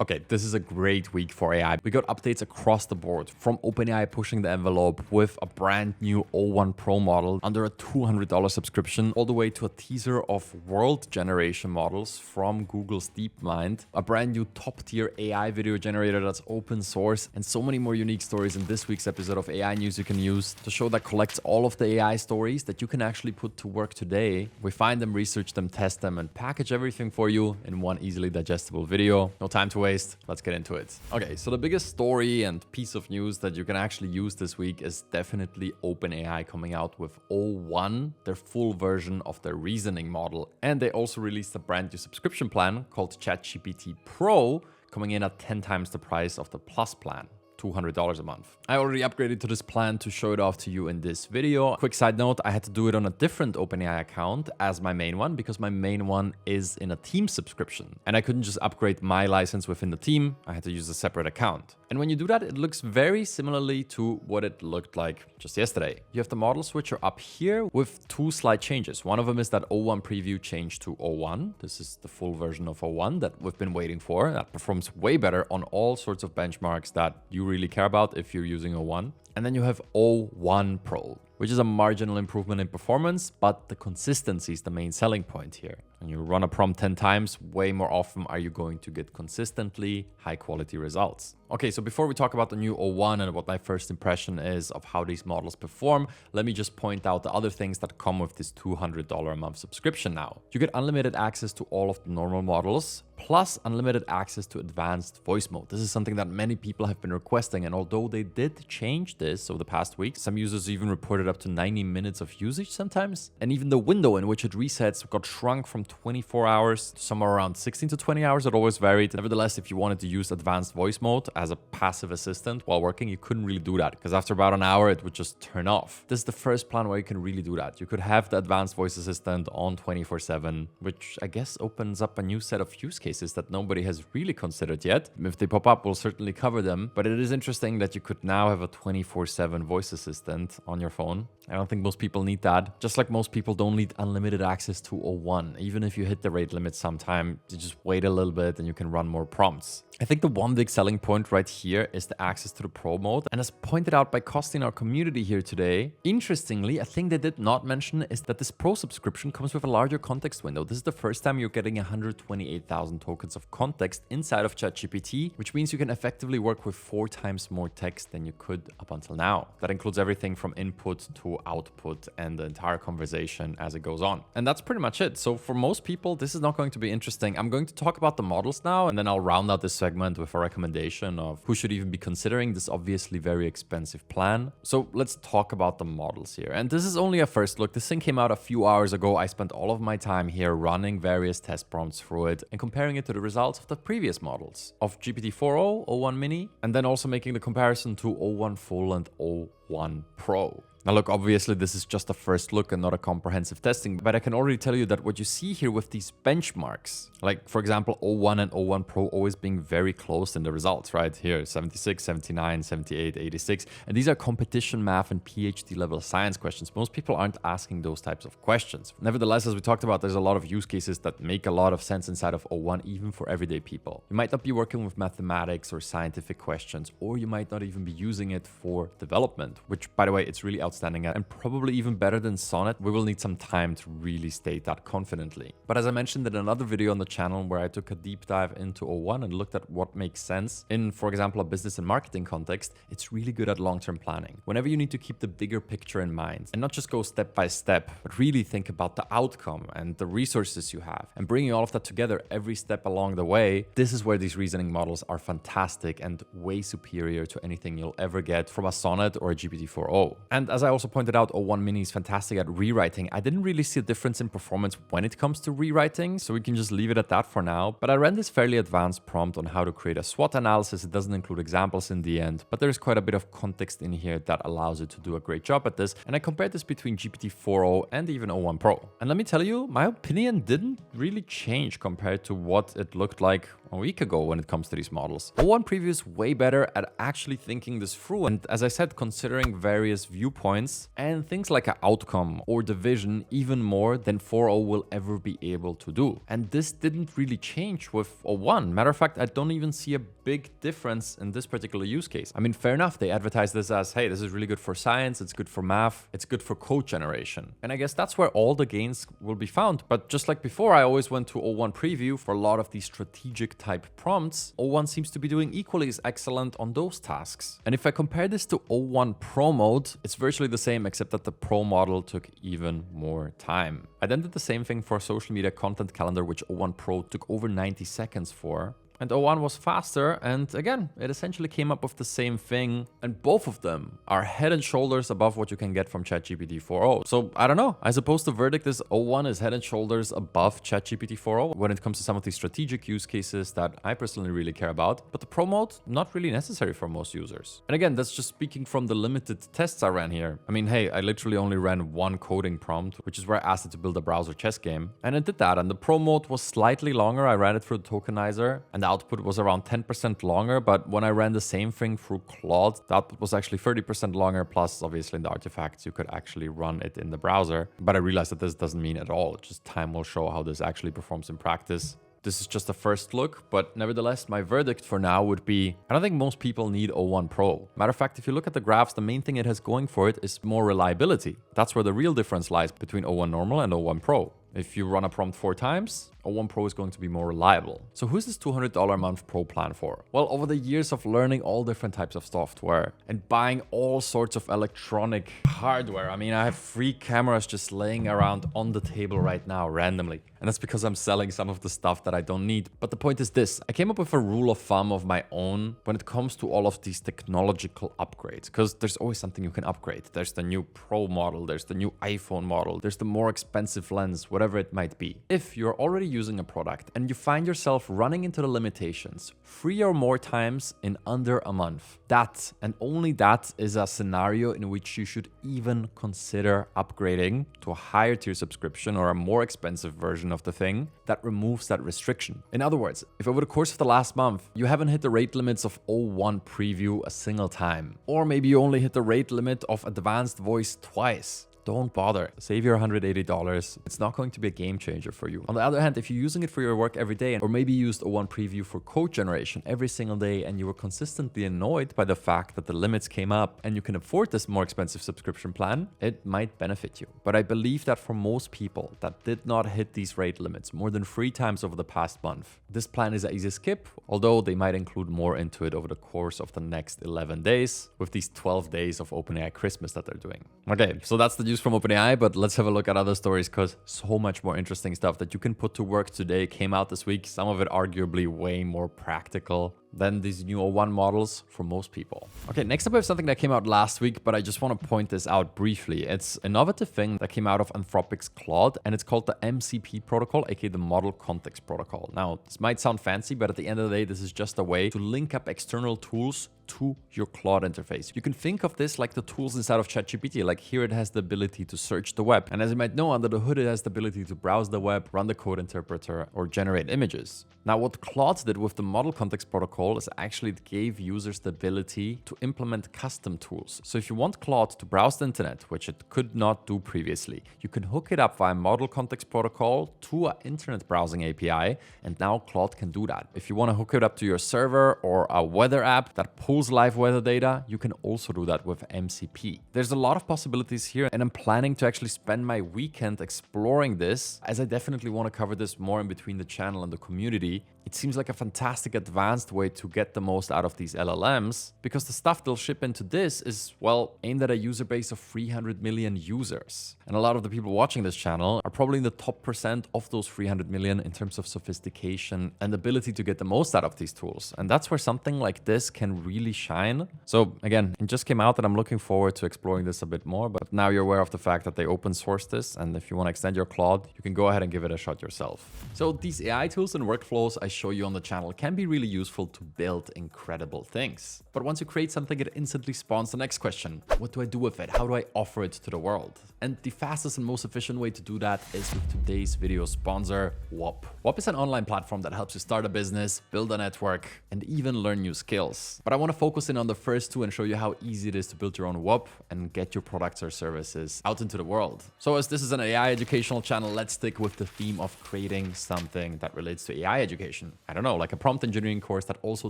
Okay, this is a great week for AI. We got updates across the board, from OpenAI pushing the envelope with a brand new O1 Pro model under a $200 subscription, all the way to a teaser of world generation models from Google's DeepMind, a brand new top-tier AI video generator that's open source, and so many more unique stories in this week's episode of AI News you can use, the show that collects all of the AI stories that you can actually put to work today. We find them, research them, test them, and package everything for you in one easily digestible video. No time to waste. Let's get into it. Okay, so the biggest story and piece of news that you can actually use this week is definitely OpenAI coming out with O1, their full version of their reasoning model. And they also released a brand new subscription plan called ChatGPT Pro, coming in at 10 times the price of the Plus plan. $200 a month. I already upgraded to this plan to show it off to you in this video. Quick side note, I had to do it on a different OpenAI account as my main one because my main one is in a team subscription. And I couldn't just upgrade my license within the team. I had to use a separate account. And when you do that, it looks very similarly to what it looked like just yesterday. You have the model switcher up here with two slight changes. One of them is that O1 preview changed to O1. This is the full version of O1 that we've been waiting for. That performs way better on all sorts of benchmarks that you really care about if you're using O1. And then you have O1 Pro, which is a marginal improvement in performance, but the consistency is the main selling point here. When you run a prompt 10 times, way more often are you going to get consistently high quality results. Okay, so before we talk about the new O1 and what my first impression is of how these models perform, let me just point out the other things that come with this $200 a month subscription now. You get unlimited access to all of the normal models, plus unlimited access to advanced voice mode. This is something that many people have been requesting, and although they did change this over the past week, some users even reported up to 90 minutes of usage sometimes, and even the window in which it resets got shrunk from 24 hours to somewhere around 16 to 20 hours. It always varied. Nevertheless, if you wanted to use advanced voice mode as a passive assistant while working, you couldn't really do that because after about an hour, it would just turn off. This is the first plan where you can really do that. You could have the advanced voice assistant on 24/7, which I guess opens up a new set of use cases that nobody has really considered yet. If they pop up, we'll certainly cover them. But it is interesting that you could now have a 24/7 voice assistant on your phone. I don't think most people need that. Just like most people don't need unlimited access to O1. Even if you hit the rate limit sometime, you just wait a little bit and you can run more prompts. I think the one big selling point right here is the access to the Pro mode. And as pointed out by Costi in our community here today, interestingly, a thing they did not mention is that this Pro subscription comes with a larger context window. This is the first time you're getting 128,000 tokens of context inside of ChatGPT, which means you can effectively work with 4 times more text than you could up until now. That includes everything from input to output and the entire conversation as it goes on. And that's pretty much it. So for most people, this is not going to be interesting. I'm going to talk about the models now, and then I'll round out this segment with a recommendation of who should even be considering this obviously very expensive plan. So let's talk about the models here. And this is only a first look. This thing came out a few hours ago. I spent all of my time here running various test prompts through it and comparing it to the results of the previous models of GPT-4o, O1 Mini, and then also making the comparison to O1 Full and O1 Pro. Now look, obviously this is just a first look and not a comprehensive testing, but I can already tell you that what you see here with these benchmarks, like for example, O1 and O1 Pro always being very close in the results, right? Here, 76, 79, 78, 86. And these are competition math and PhD level science questions. Most people aren't asking those types of questions. Nevertheless, as we talked about, there's a lot of use cases that make a lot of sense inside of O1, even for everyday people. You might not be working with mathematics or scientific questions, or you might not even be using it for development, which by the way, it's really outstanding at, and probably even better than Sonnet. We will need some time to really state that confidently. But as I mentioned in another video on the channel where I took a deep dive into O1 and looked at what makes sense in, for example, a business and marketing context, it's really good at long-term planning. Whenever you need to keep the bigger picture in mind and not just go step by step, but really think about the outcome and the resources you have and bringing all of that together every step along the way, this is where these reasoning models are fantastic and way superior to anything you'll ever get from a Sonnet or a GPT-4o. And as I also pointed out, O1 Mini is fantastic at rewriting. I didn't really see a difference in performance when it comes to rewriting, so we can just leave it at that for now. But I ran this fairly advanced prompt on how to create a SWOT analysis. It doesn't include examples in the end, but there's quite a bit of context in here that allows it to do a great job at this. And I compared this between GPT-4o and even O1 Pro. And let me tell you, my opinion didn't really change compared to what it looked like a week ago when it comes to these models. O1 Preview is way better at actually thinking this through. And as I said, considering various viewpoints and things like an outcome or division even more than 4.0 will ever be able to do. And this didn't really change with O1. Matter of fact, I don't even see a big difference in this particular use case. I mean, fair enough. They advertise this as, hey, this is really good for science. It's good for math. It's good for code generation. And I guess that's where all the gains will be found. But just like before, I always went to O1 Preview for a lot of these strategic type prompts. O1 seems to be doing equally as excellent on those tasks. And if I compare this to O1 Pro mode, it's virtually the same, except that the Pro model took even more time. I then did the same thing for social media content calendar, which O1 Pro took over 90 seconds for. And O1 was faster, and again, it essentially came up with the same thing, and both of them are head and shoulders above what you can get from ChatGPT 4.0. So I don't know, I suppose the verdict is O1 is head and shoulders above ChatGPT 4.0 when it comes to some of these strategic use cases that I personally really care about, but the Pro mode, not really necessary for most users. And again, that's just speaking from the limited tests I ran here. I mean, hey, I literally only ran one coding prompt, which is where I asked it to build a browser chess game, and it did that, and the Pro mode was slightly longer. I ran it through the tokenizer, and the output was around 10% longer, but when I ran the same thing through Claude, the output was actually 30% longer, plus obviously in the artifacts, you could actually run it in the browser. But I realized that this doesn't mean at all. Just time will show how this actually performs in practice. This is just a first look, but nevertheless, my verdict for now would be, I don't think most people need O1 Pro. Matter of fact, if you look at the graphs, the main thing it has going for it is more reliability. That's where the real difference lies between O1 Normal and O1 Pro. If you run a prompt 4 times, O1 Pro is going to be more reliable. So who's this $200 a month Pro plan for? Well, over the years of learning all different types of software and buying all sorts of electronic hardware. I mean, I have 3 cameras just laying around on the table right now randomly. And that's because I'm selling some of the stuff that I don't need. But the point is this, I came up with a rule of thumb of my own when it comes to all of these technological upgrades, because there's always something you can upgrade. There's the new Pro model, there's the new iPhone model, there's the more expensive lens, whatever it might be. If you're already using a product and you find yourself running into the limitations 3 or more times in under a month, that and only that is a scenario in which you should even consider upgrading to a higher tier subscription or a more expensive version of the thing that removes that restriction. In other words, if over the course of the last month you haven't hit the rate limits of O1 Preview a single time, or maybe you only hit the rate limit of advanced voice twice, don't bother. Save your $180. It's not going to be a game changer for you. On the other hand, if you're using it for your work every day, or maybe you used O1 Preview for code generation every single day, and you were consistently annoyed by the fact that the limits came up and you can afford this more expensive subscription plan, it might benefit you. But I believe that for most people that did not hit these rate limits more than 3 times over the past month, this plan is an easy skip, although they might include more into it over the course of the next 11 days with these 12 days of OpenAI Christmas that they're doing. Okay, so that's the news from OpenAI, but let's have a look at other stories, because so much more interesting stuff that you can put to work today came out this week. Some of it arguably way more practical than these new O1 models for most people. Okay, next up we have something that came out last week, but I just want to point this out briefly. It's an innovative thing that came out of Anthropic's Claude, and it's called the MCP protocol, aka the Model Context Protocol. Now, this might sound fancy, but at the end of the day, this is just a way to link up external tools to your Claude interface. You can think of this like the tools inside of ChatGPT. Like here it has the ability to search the web. And as you might know, under the hood, it has the ability to browse the web, run the code interpreter, or generate images. Now, what Claude did with the Model Context Protocol is actually it gave users the ability to implement custom tools. So if you want Claude to browse the internet, which it could not do previously, you can hook it up via Model Context Protocol to an internet browsing API, and now Claude can do that. If you want to hook it up to your server or a weather app that pulls live weather data, you can also do that with MCP. There's a lot of possibilities here, and I'm planning to actually spend my weekend exploring this, as I definitely want to cover this more in between the channel and the community. It seems like a fantastic advanced way to get the most out of these LLMs, because the stuff they'll ship into this is, well, aimed at a user base of 300 million users. And a lot of the people watching this channel are probably in the top % of those 300 million in terms of sophistication and ability to get the most out of these tools. And that's where something like this can really shine. So again, it just came out and I'm looking forward to exploring this a bit more, but now you're aware of the fact that they open source this. And if you want to extend your Claude, you can go ahead and give it a shot yourself. So these AI tools and workflows I show you on the channel can be really useful to build incredible things. But once you create something, it instantly spawns the next question. What do I do with it? How do I offer it to the world? And the fastest and most efficient way to do that is with today's video sponsor, Whop. Whop is an online platform that helps you start a business, build a network, and even learn new skills. But I want to focus in on the first two and show you how easy it is to build your own Whop and get your products or services out into the world. So as this is an AI educational channel, let's stick with the theme of creating something that relates to AI education. I don't know, like a prompt engineering course that also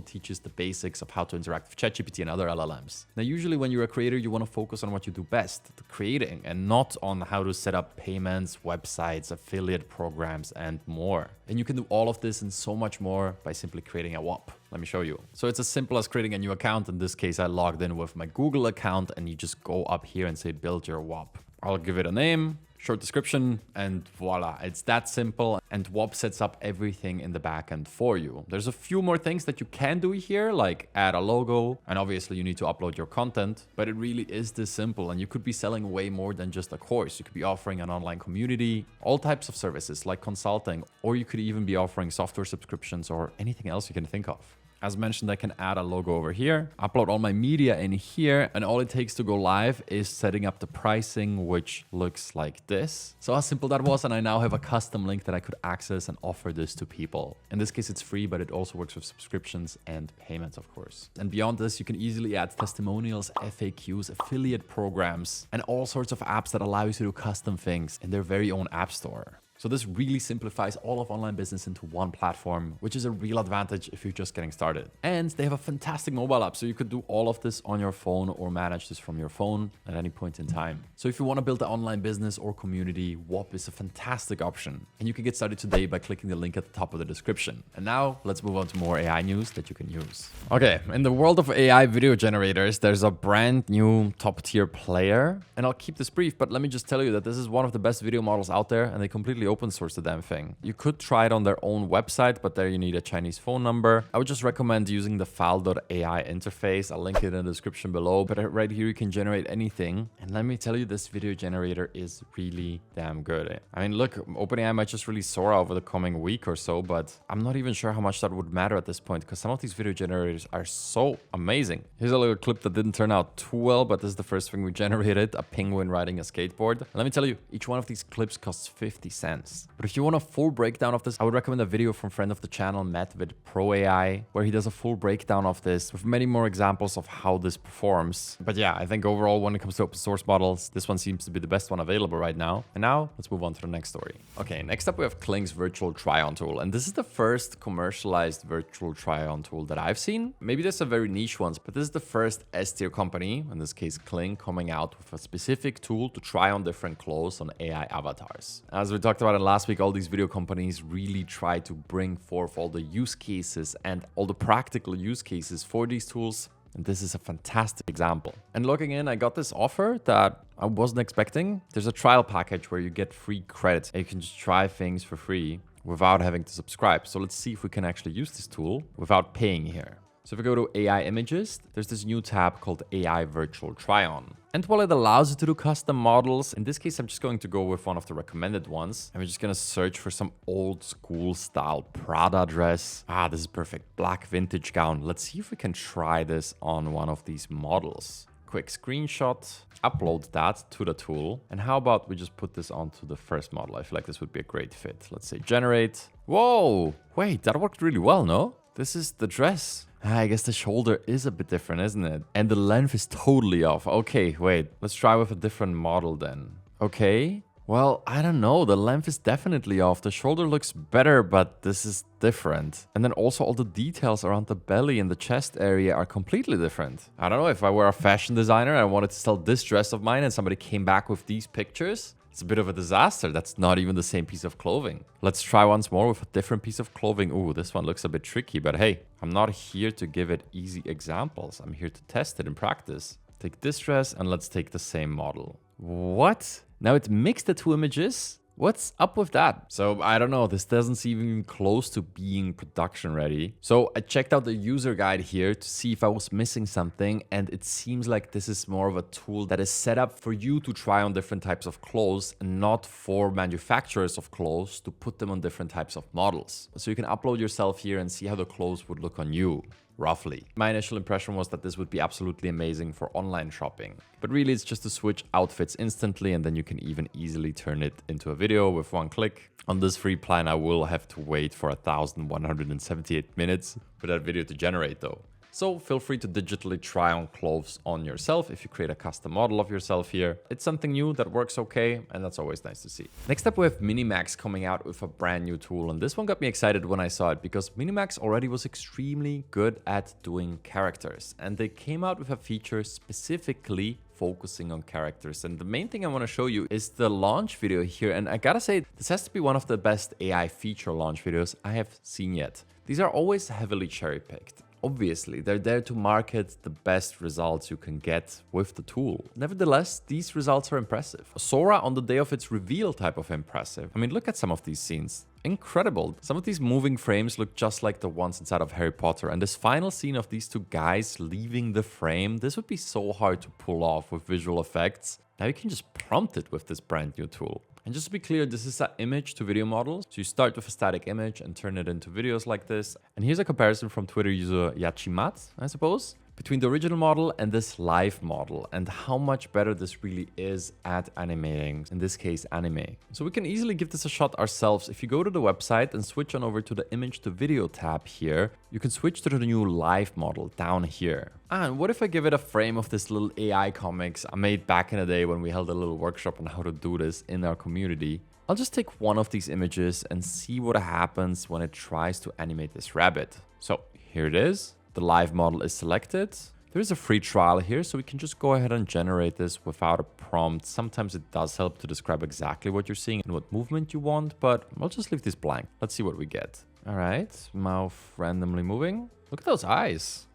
teaches the basics of how to interact with ChatGPT and other LLMs. Now, usually when you're a creator, you want to focus on what you do best, the creating, and not on how to set up payments, websites, affiliate programs, and more. And you can do all of this and so much more by simply creating a Whop. Let me show you. So it's as simple as creating a new account. In this case, I logged in with my Google account, and you just go up here and say, build your Whop. I'll give it a name, short description, and voila, it's that simple. And Whop sets up everything in the backend for you. There's a few more things that you can do here, like add a logo, and obviously you need to upload your content, but it really is this simple. And you could be selling way more than just a course. You could be offering an online community, all types of services like consulting, or you could even be offering software subscriptions or anything else you can think of. As mentioned, I can add a logo over here, upload all my media in here, and all it takes to go live is setting up the pricing, which looks like this. So how simple that was, and I now have a custom link that I could access and offer this to people. In this case, it's free, but it also works with subscriptions and payments, of course. And beyond this, you can easily add testimonials, FAQs, affiliate programs, and all sorts of apps that allow you to do custom things in their very own app store. So this really simplifies all of online business into one platform, which is a real advantage if you're just getting started. And they have a fantastic mobile app, so you could do all of this on your phone or manage this from your phone at any point in time. So if you want to build an online business or community, Whop is a fantastic option. And you can get started today by clicking the link at the top of the description. And now let's move on to more AI news that you can use. Okay, in the world of AI video generators, there's a brand new top tier player. And I'll keep this brief, but let me just tell you that this is one of the best video models out there, and they completely open source the damn thing. You could try it on their own website, but there you need a Chinese phone number. I would just recommend using the file.ai interface. I'll link it in the description below, but right here you can generate anything. And let me tell you, this video generator is really damn good. I mean, look, OpenAI might just release Sora over the coming week or so, but I'm not even sure how much that would matter at this point, because some of these video generators are so amazing. Here's a little clip that didn't turn out too well, but this is the first thing we generated, a penguin riding a skateboard. And let me tell you, each one of these clips costs 50 cents. But if you want a full breakdown of this, I would recommend a video from friend of the channel, Matt with Pro AI, where he does a full breakdown of this with many more examples of how this performs. But yeah, I think overall, when it comes to open source models, this one seems to be the best one available right now. And now let's move on to the next story. Okay, next up we have Kling's virtual try-on tool. And this is the first commercialized virtual try-on tool that I've seen. Maybe there's some very niche ones, but this is the first S-tier company, in this case Kling, coming out with a specific tool to try on different clothes on AI avatars. As we talked about in last week, all these video companies really try to bring forth all the use cases and all the practical use cases for these tools. And this is a fantastic example. And logging in, I got this offer that I wasn't expecting. There's a trial package where you get free credits and you can just try things for free without having to subscribe. So let's see if we can actually use this tool without paying here. So if we go to AI images, there's this new tab called AI Virtual Try-On. And while it allows you to do custom models, in this case, I'm just going to go with one of the recommended ones. I'm just going to search for some old school style Prada dress. Ah, this is perfect. Black vintage gown. Let's see if we can try this on one of these models. Quick screenshot, upload that to the tool. And how about we just put this onto the first model? I feel like this would be a great fit. Let's say generate. Whoa, wait, that worked really well, no? This is the dress. I guess the shoulder is a bit different, isn't it? And the length is totally off. Okay, wait, let's try with a different model then. Okay, well, I don't know. The length is definitely off. The shoulder looks better, but this is different. And then also all the details around the belly and the chest area are completely different. I don't know, if I were a fashion designer and I wanted to sell this dress of mine and somebody came back with these pictures, it's a bit of a disaster. That's not even the same piece of clothing. Let's try once more with a different piece of clothing. Ooh, this one looks a bit tricky, but hey, I'm not here to give it easy examples. I'm here to test it in practice. Take this dress and let's take the same model. What? Now it mixed the two images? What's up with that? So I don't know, this doesn't seem even close to being production ready. So I checked out the user guide here to see if I was missing something, and it seems like this is more of a tool that is set up for you to try on different types of clothes and not for manufacturers of clothes to put them on different types of models. So you can upload yourself here and see how the clothes would look on you. Roughly. My initial impression was that this would be absolutely amazing for online shopping. But really it's just to switch outfits instantly, and then you can even easily turn it into a video with one click. On this free plan I will have to wait for 1,178 minutes for that video to generate though. So feel free to digitally try on clothes on yourself if you create a custom model of yourself here. It's something new that works okay, and that's always nice to see. Next up we have Minimax coming out with a brand new tool, and this one got me excited when I saw it because Minimax already was extremely good at doing characters, and they came out with a feature specifically focusing on characters. And the main thing I want to show you is the launch video here, and I gotta say this has to be one of the best AI feature launch videos I have seen yet. These are always heavily cherry-picked. Obviously, they're there to market the best results you can get with the tool. Nevertheless, these results are impressive. Sora on the day of its reveal type of impressive. I mean, look at some of these scenes. Incredible. Some of these moving frames look just like the ones inside of Harry Potter. And this final scene of these two guys leaving the frame, this would be so hard to pull off with visual effects. Now you can just prompt it with this brand new tool. And just to be clear, this is an image to video model. So you start with a static image and turn it into videos like this. And here's a comparison from Twitter user Yachimat, I suppose, between the original model and this live model, and how much better this really is at animating, in this case anime. So we can easily give this a shot ourselves. If you go to the website and switch on over to the image to video tab here, you can switch to the new live model down here. And what if I give it a frame of this little AI comics I made back in the day when we held a little workshop on how to do this in our community? I'll just take one of these images and see what happens when it tries to animate this rabbit. So here it is. The live model is selected. There is a free trial here, so we can just go ahead and generate this without a prompt. Sometimes it does help to describe exactly what you're seeing and what movement you want, but I'll just leave this blank. Let's see what we get. All right, mouth randomly moving. Look at those eyes.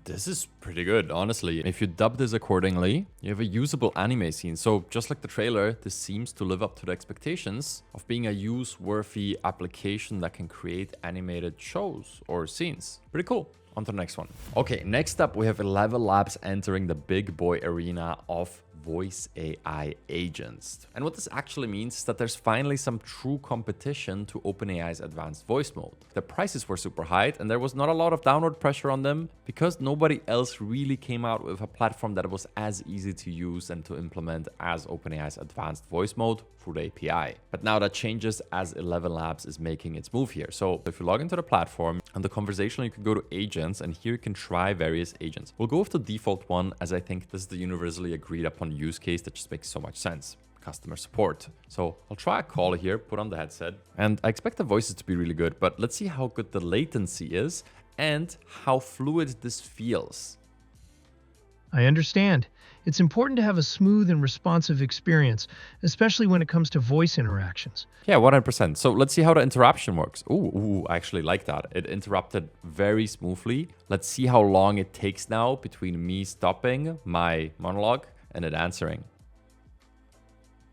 This is pretty good, honestly. If you dub this accordingly, you have a usable anime scene. So just like the trailer, this seems to live up to the expectations of being a use-worthy application that can create animated shows or scenes. Pretty cool. On to the next one. Okay, next up we have ElevenLabs entering the big boy arena of voice AI agents. And what this actually means is that there's finally some true competition to OpenAI's advanced voice mode. The prices were super high and there was not a lot of downward pressure on them because nobody else really came out with a platform that was as easy to use and to implement as OpenAI's advanced voice mode through the API. But now that changes as ElevenLabs is making its move here. So if you log into the platform, on the conversational you can go to agents, and here you can try various agents. We'll go with the default one as I think this is the universally agreed upon use case that just makes so much sense. Customer support. So I'll try a call here, put on the headset, and I expect the voices to be really good, but let's see how good the latency is and how fluid this feels. I understand. It's important to have a smooth and responsive experience, especially when it comes to voice interactions. Yeah, 100%. So let's see how the interruption works. Ooh, I actually like that. It interrupted very smoothly. Let's see how long it takes now between me stopping my monologue and it answering.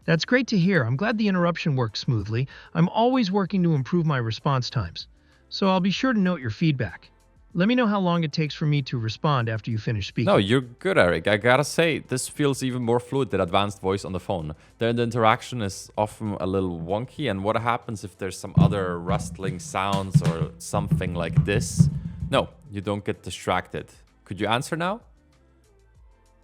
That's great to hear. I'm glad the interruption worked smoothly. I'm always working to improve my response times, so I'll be sure to note your feedback. Let me know how long it takes for me to respond after you finish speaking. No, you're good, Eric. I gotta say, this feels even more fluid than advanced voice on the phone. The interaction is often a little wonky, and what happens if there's some other rustling sounds or something like this? No, you don't get distracted. Could you answer now?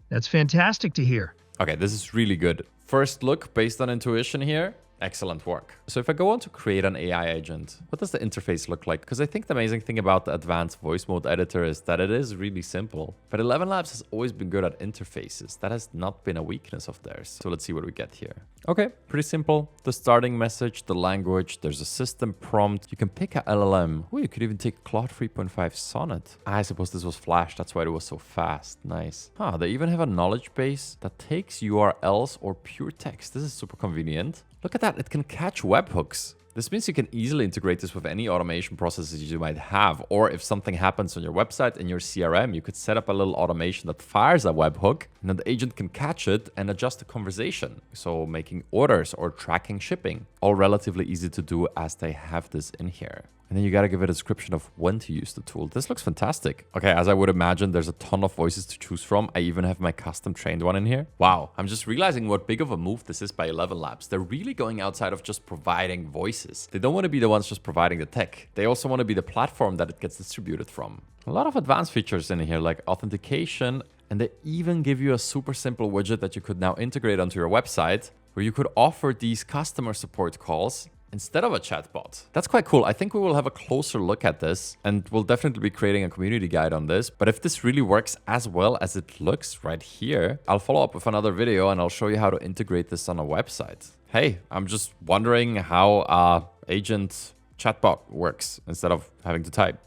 That's fantastic to hear. Okay, this is really good. First look based on intuition here. Excellent work. So if I go on to create an AI agent, what does the interface look like? Because I think the amazing thing about the advanced voice mode editor is that it is really simple. But ElevenLabs has always been good at interfaces. That has not been a weakness of theirs. So let's see what we get here. Okay, pretty simple. The starting message, the language, there's a system prompt. You can pick a LLM. Oh, you could even take Claude 3.5 Sonnet. I suppose this was Flash. That's why it was so fast. Nice. They even have a knowledge base that takes URLs or pure text. This is super convenient. Look at that, it can catch webhooks. This means you can easily integrate this with any automation processes you might have, or if something happens on your website in your CRM, you could set up a little automation that fires a webhook, and then the agent can catch it and adjust the conversation. So making orders or tracking shipping. all relatively easy to do as they have this in here. And then you got to give it a description of when to use the tool. This looks fantastic. Okay, as I would imagine, there's a ton of voices to choose from. I even have my custom trained one in here. Wow, I'm just realizing what big of a move this is by ElevenLabs. They're really going outside of just providing voices. They don't want to be the ones just providing the tech. They also want to be the platform that it gets distributed from. A lot of advanced features in here like authentication, and they even give you a super simple widget that you could now integrate onto your website where you could offer these customer support calls instead of a chatbot. That's quite cool. I think we will have a closer look at this, and we'll definitely be creating a community guide on this. But if this really works as well as it looks right here, I'll follow up with another video and I'll show you how to integrate this on a website. Hey, I'm just wondering how agent chatbot works instead of having to type.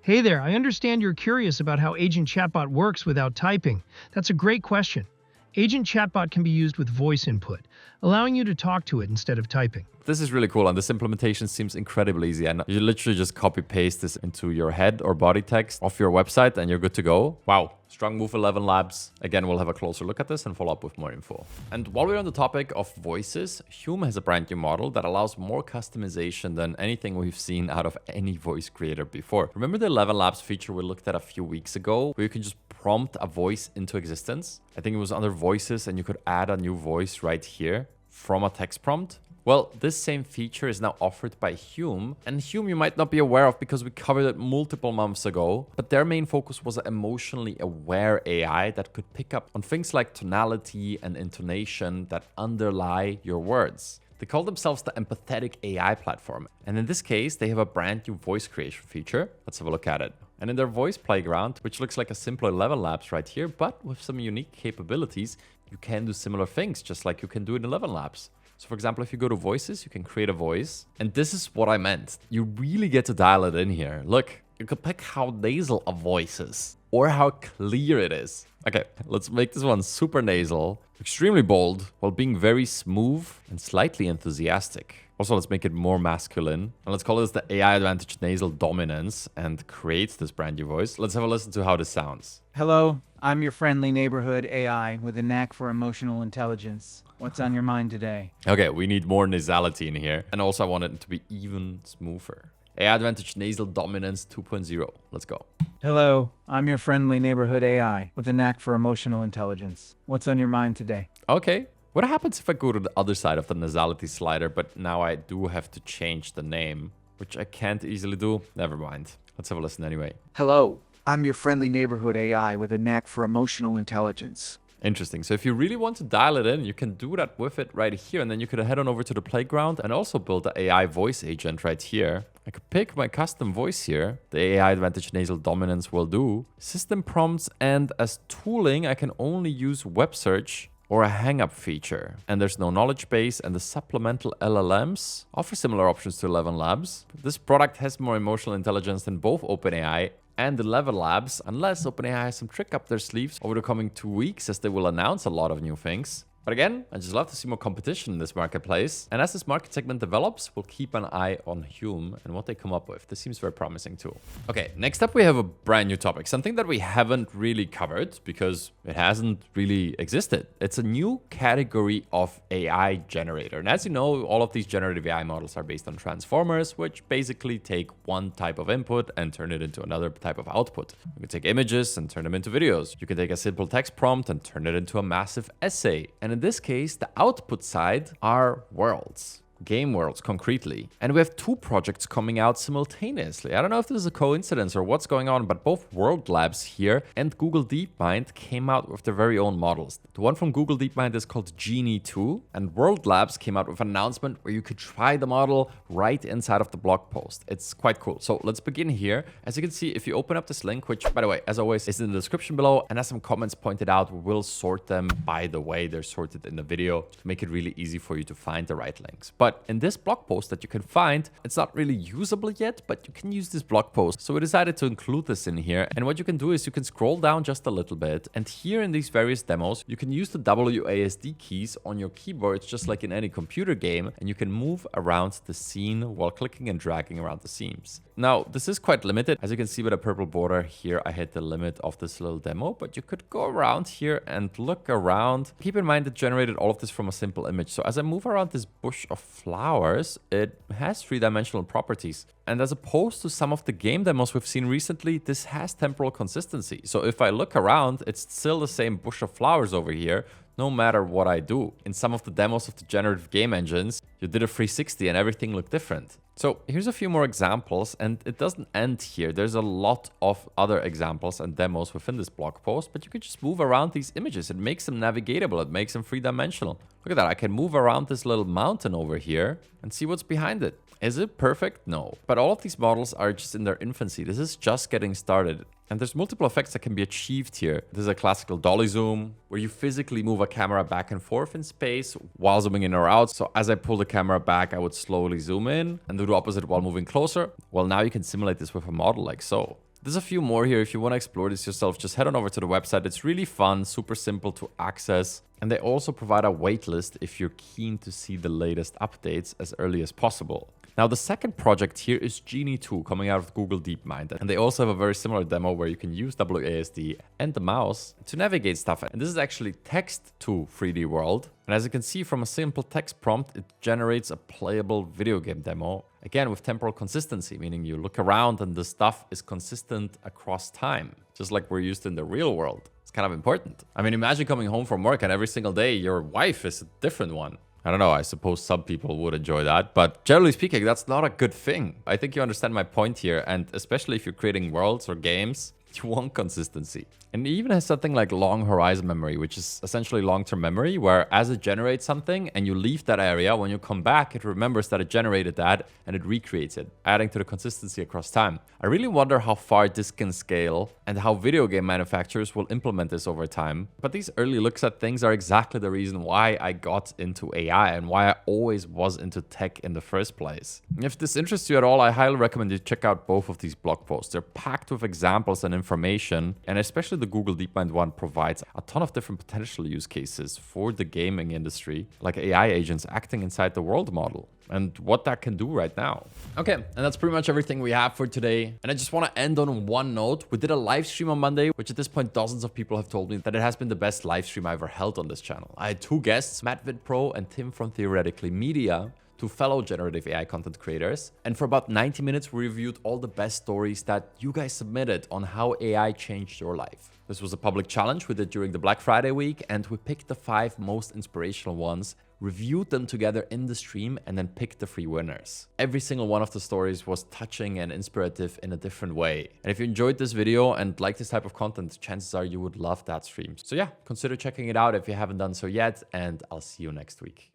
Hey there, I understand you're curious about how Agent Chatbot works without typing. That's a great question. Agent Chatbot can be used with voice input, allowing you to talk to it instead of typing. This is really cool, and this implementation seems incredibly easy. And you literally just copy paste this into your head or body text of your website and you're good to go. Wow, strong move, ElevenLabs. Again, we'll have a closer look at this and follow up with more info. And while we're on the topic of voices, Hume has a brand new model that allows more customization than anything we've seen out of any voice creator before. Remember the ElevenLabs feature we looked at a few weeks ago, where you can just prompt a voice into existence? I think it was under voices, and you could add a new voice right here from a text prompt. Well, this same feature is now offered by Hume, and Hume you might not be aware of because we covered it multiple months ago, but their main focus was an emotionally aware AI that could pick up on things like tonality and intonation that underlie your words. They call themselves the empathetic AI platform, and in this case, they have a brand new voice creation feature. Let's have a look at it. And in their voice playground, which looks like a simple ElevenLabs right here, but with some unique capabilities, you can do similar things, just like you can do in ElevenLabs. So for example, if you go to voices, you can create a voice. And this is what I meant. You really get to dial it in here. Look, you can pick how nasal a voice is or how clear it is. Okay, let's make this one super nasal, extremely bold, while being very smooth and slightly enthusiastic. Also, let's make it more masculine. And let's call this the AI Advantage Nasal Dominance and create this brand new voice. Let's have a listen to how this sounds. Hello, I'm your friendly neighborhood AI with a knack for emotional intelligence. What's on your mind today? Okay, we need more nasality in here. And also I want it to be even smoother. AI Advantage Nasal Dominance 2.0. Let's go. Hello, I'm your friendly neighborhood AI with a knack for emotional intelligence. What's on your mind today? Okay. What happens if I go to the other side of the nasality slider, but now I do have to change the name, which I can't easily do? Never mind. Let's have a listen anyway. Hello, I'm your friendly neighborhood AI with a knack for emotional intelligence. Interesting. So if you really want to dial it in, you can do that with it right here. And then you could head on over to the playground and also build the AI voice agent right here. I could pick my custom voice here. The AI Advantage Nasal Dominance will do. System prompts, and as tooling, I can only use web search or a hang-up feature. And there's no knowledge base, and the supplemental LLMs offer similar options to ElevenLabs. This product has more emotional intelligence than both OpenAI and ElevenLabs, unless OpenAI has some trick up their sleeves over the coming 2 weeks, as they will announce a lot of new things. But again, I just love to see more competition in this marketplace. And as this market segment develops, we'll keep an eye on Hume and what they come up with. This seems very promising too. Okay, next up we have a brand new topic, something that we haven't really covered because it hasn't really existed. It's a new category of AI generator. And as you know, all of these generative AI models are based on transformers, which basically take one type of input and turn it into another type of output. You can take images and turn them into videos. You can take a simple text prompt and turn it into a massive essay. And in this case, the output side are worlds. Game worlds, concretely. And we have 2 projects coming out simultaneously. I don't know if this is a coincidence or what's going on, but both ElevenLabs here and Google DeepMind came out with their very own models. The one from Google DeepMind is called Genie 2, and ElevenLabs came out with an announcement where you could try the model right inside of the blog post. It's quite cool. So let's begin here. As you can see, if you open up this link, which by the way, as always, is in the description below, and as some comments pointed out, we'll sort them by the way they're sorted in the video to make it really easy for you to find the right links. But in this blog post that you can find, it's not really usable yet, but you can use this blog post. So we decided to include this in here. And what you can do is you can scroll down just a little bit. And here in these various demos, you can use the WASD keys on your keyboards, just like in any computer game. And you can move around the scene while clicking and dragging around the scenes. Now, this is quite limited. As you can see with a purple border here, I hit the limit of this little demo, but you could go around here and look around. Keep in mind it generated all of this from a simple image. So as I move around this bush of flowers, it has three-dimensional properties. And as opposed to some of the game demos we've seen recently, this has temporal consistency. So if I look around, it's still the same bush of flowers over here, no matter what I do. In some of the demos of the generative game engines, you did a 360 and everything looked different. So here's a few more examples, and it doesn't end here. There's a lot of other examples and demos within this blog post, but you can just move around these images. It makes them navigatable. It makes them three-dimensional. Look at that. I can move around this little mountain over here and see what's behind it. Is it perfect? No. But all of these models are just in their infancy. This is just getting started. And there's multiple effects that can be achieved here. This is a classical dolly zoom, where you physically move a camera back and forth in space while zooming in or out. So as I pull the camera back, I would slowly zoom in and do the opposite while moving closer. Well, now you can simulate this with a model like so. There's a few more here. If you want to explore this yourself, just head on over to the website. It's really fun, super simple to access. And they also provide a waitlist if you're keen to see the latest updates as early as possible. Now, the second project here is Genie 2 coming out of Google DeepMind. And they also have a very similar demo where you can use WASD and the mouse to navigate stuff. And this is actually text to 3D world. And as you can see from a simple text prompt, it generates a playable video game demo. Again, with temporal consistency, meaning you look around and the stuff is consistent across time, just like we're used in the real world. It's kind of important. I mean, imagine coming home from work and every single day your wife is a different one. I don't know, I suppose some people would enjoy that, but generally speaking, that's not a good thing. I think you understand my point here, and especially if you're creating worlds or games, you want consistency. And it even has something like long horizon memory, which is essentially long-term memory, where as it generates something and you leave that area, when you come back, it remembers that it generated that and it recreates it, adding to the consistency across time. I really wonder how far this can scale and how video game manufacturers will implement this over time. But these early looks at things are exactly the reason why I got into AI and why I always was into tech in the first place. If this interests you at all, I highly recommend you check out both of these blog posts. They're packed with examples and information, and especially the Google DeepMind one provides a ton of different potential use cases for the gaming industry, like AI agents acting inside the world model and what that can do right now. Okay, and that's pretty much everything we have for today. And I just want to end on one note. We did a live stream on Monday, which at this point, dozens of people have told me that it has been the best live stream I ever held on this channel. I had two guests, Matt VidPro and Tim from Theoretically Media, two fellow generative AI content creators. And for about 90 minutes, we reviewed all the best stories that you guys submitted on how AI changed your life. This was a public challenge we did during the Black Friday week, and we picked the 5 most inspirational ones, reviewed them together in the stream, and then picked the 3 winners. Every single one of the stories was touching and inspirative in a different way. And if you enjoyed this video and like this type of content, chances are you would love that stream. So yeah, consider checking it out if you haven't done so yet, and I'll see you next week.